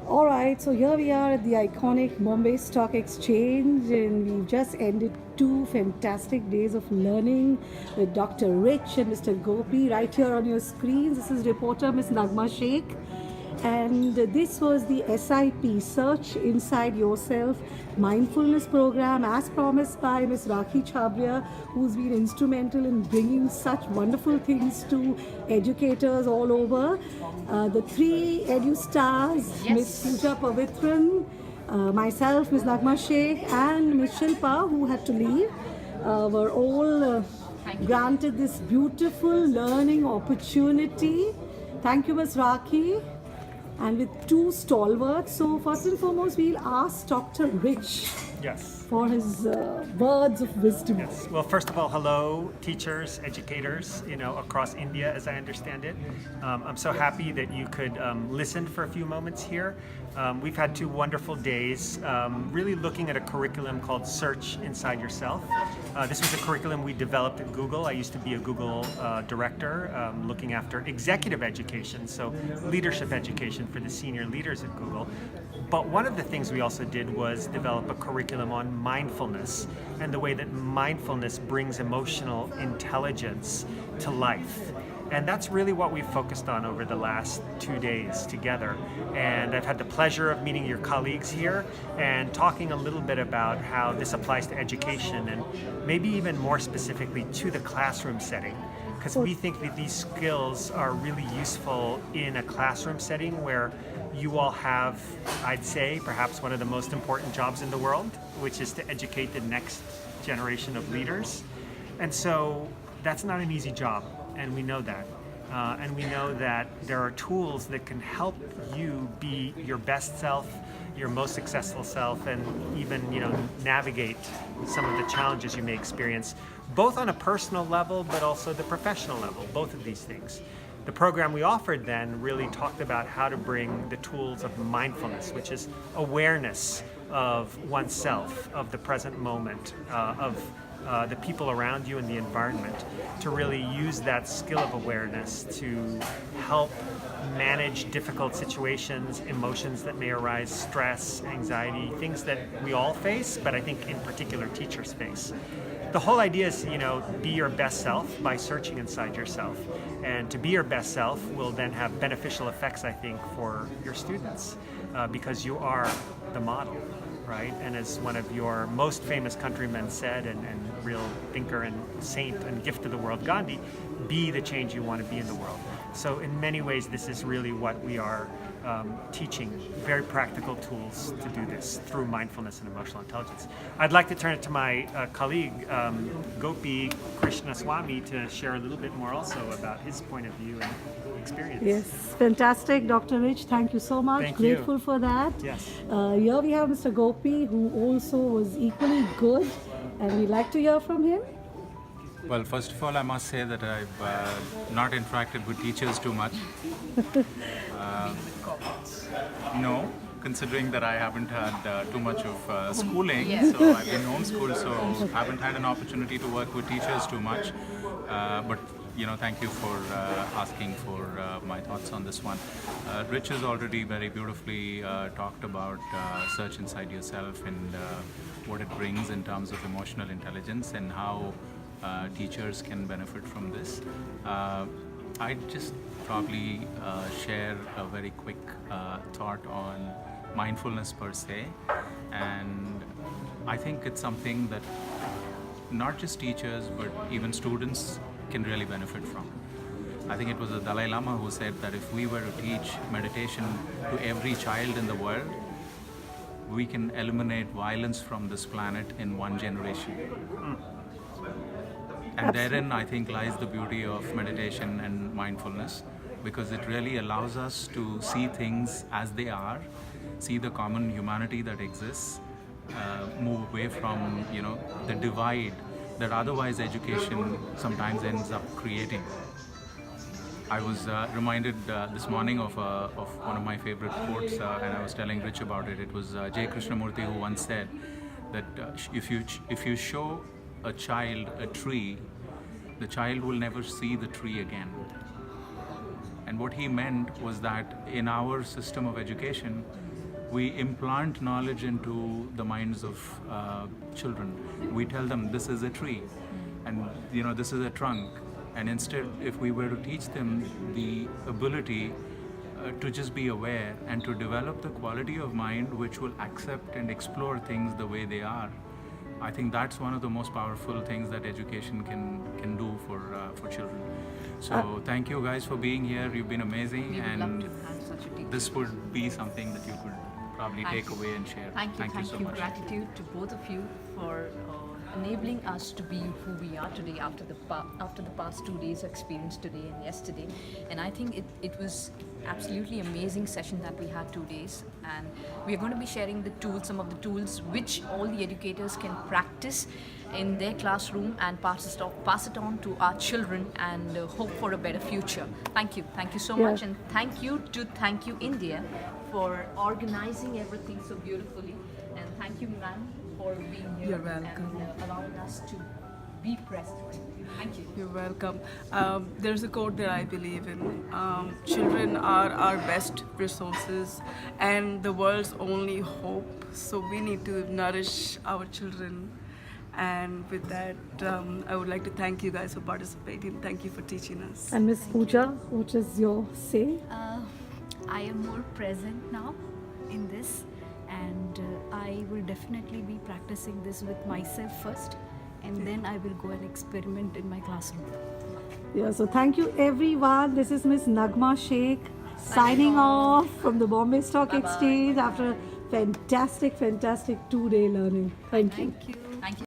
All right, so here we are at the iconic Bombay Stock Exchange, and we've just ended two fantastic days of learning with Dr. Rich and Mr. Gopi right here on your screens. This is reporter Miss Nagma Sheikh, and this was the SIP Search Inside Yourself Mindfulness program, as promised by Miss Rakhi Chabria, who's been instrumental in bringing such wonderful things to educators all over. The three edu stars, Miss Pooja Pavitran, myself, Miss Nagma Sheikh, and Miss Shilpa, who had to leave, were all granted this beautiful learning opportunity. Thank you, Miss Rakhi. And with two stalwarts. So first and foremost, we'll ask Dr. Rich Yes. for his words of wisdom. Yes. Well, first of all, hello, teachers, educators, across India, as I understand it. I'm so happy that you could listen for a few moments here. We've had two wonderful days, really looking at a curriculum called Search Inside Yourself. This was a curriculum we developed at Google. I used to be a Google director, looking after executive education, so leadership education for the senior leaders at Google. But one of the things we also did was develop a curriculum on mindfulness and the way that mindfulness brings emotional intelligence to life. And that's really what we've focused on over the last 2 days together. And I've had the pleasure of meeting your colleagues here and talking a little bit about how this applies to education and maybe even more specifically to the classroom setting. Because we think that these skills are really useful in a classroom setting where you all have, I'd say, perhaps one of the most important jobs in the world, which is to educate the next generation of leaders. And so that's not an easy job, and we know that. And we know that there are tools that can help you be your best self, your most successful self, and even navigate some of the challenges you may experience, both on a personal level, but also the professional level, both of these things. The program we offered then really talked about how to bring the tools of mindfulness, which is awareness of oneself, of the present moment, of the people around you and the environment, to really use that skill of awareness to help manage difficult situations, emotions that may arise, stress, anxiety, things that we all face, but I think in particular teachers face. The whole idea is, be your best self by searching inside yourself. And to be your best self will then have beneficial effects, I think, for your students, because you are the model, right? And as one of your most famous countrymen said, and real thinker and saint and gift to the world, Gandhi, be the change you want to be in the world. So in many ways, this is really what we are teaching, very practical tools to do this through mindfulness and emotional intelligence. I'd like to turn it to my colleague, Gopi Krishna Swami, to share a little bit more also about his point of view and experience. Yes, fantastic, Dr. Rich. Thank you so much. Thank you. Grateful for that. Yes. Here we have Mr. Gopi, who also was equally good, and we'd like to hear from him. Well, first of all, I must say that I've not interacted with teachers too much. No, considering that I haven't had too much of schooling, so I've been homeschooled, so haven't had an opportunity to work with teachers too much. But thank you for asking for my thoughts on this one. Rich has already very beautifully talked about search inside yourself and what it brings in terms of emotional intelligence and how teachers can benefit from this. I'd just probably share a very quick thought on mindfulness per se, and I think it's something that not just teachers but even students can really benefit from. I think it was the Dalai Lama who said that if we were to teach meditation to every child in the world, we can eliminate violence from this planet in one generation. And therein, I think, lies the beauty of meditation and mindfulness, because it really allows us to see things as they are, see the common humanity that exists, move away from, the divide that otherwise education sometimes ends up creating. I was reminded this morning of one of my favorite quotes, and I was telling Rich about it. It was J. Krishnamurti who once said that if you show a child a tree, the child will never see the tree again. And what he meant was that in our system of education, we implant knowledge into the minds of children. We tell them this is a tree, and this is a trunk. And instead, if we were to teach them the ability to just be aware and to develop the quality of mind which will accept and explore things the way they are, I think that's one of the most powerful things that education can do for children. So thank you guys for being here. You've been amazing, We would and love to have such a teacher. this would be something that you could probably take away and share. Thank you so much. Gratitude to both of you for enabling us to be who we are today after the past 2 days experience today and yesterday. And I think it was absolutely amazing session that we had 2 days, and we are going to be sharing the tools, some of the tools which all the educators can practice in their classroom and pass it on to our children, and hope for a better future. Thank you so much, and thank you India for organizing everything so beautifully, and thank you ma'am for being here. You're welcome. And allowing us to be present. Thank you. You're welcome. There's a quote that I believe in. Children are our best resources and the world's only hope. So we need to nourish our children. And with that, I would like to thank you guys for participating. Thank you for teaching us. And Miss Pooja, what is your say? I am more present now in this, and I will definitely be practicing this with myself first, and then I will go and experiment in my classroom. Yeah, so thank you everyone. This is Miss Nagma Sheikh signing off from the Bombay Stock Exchange after a fantastic 2-day learning. Thank you. Thank you.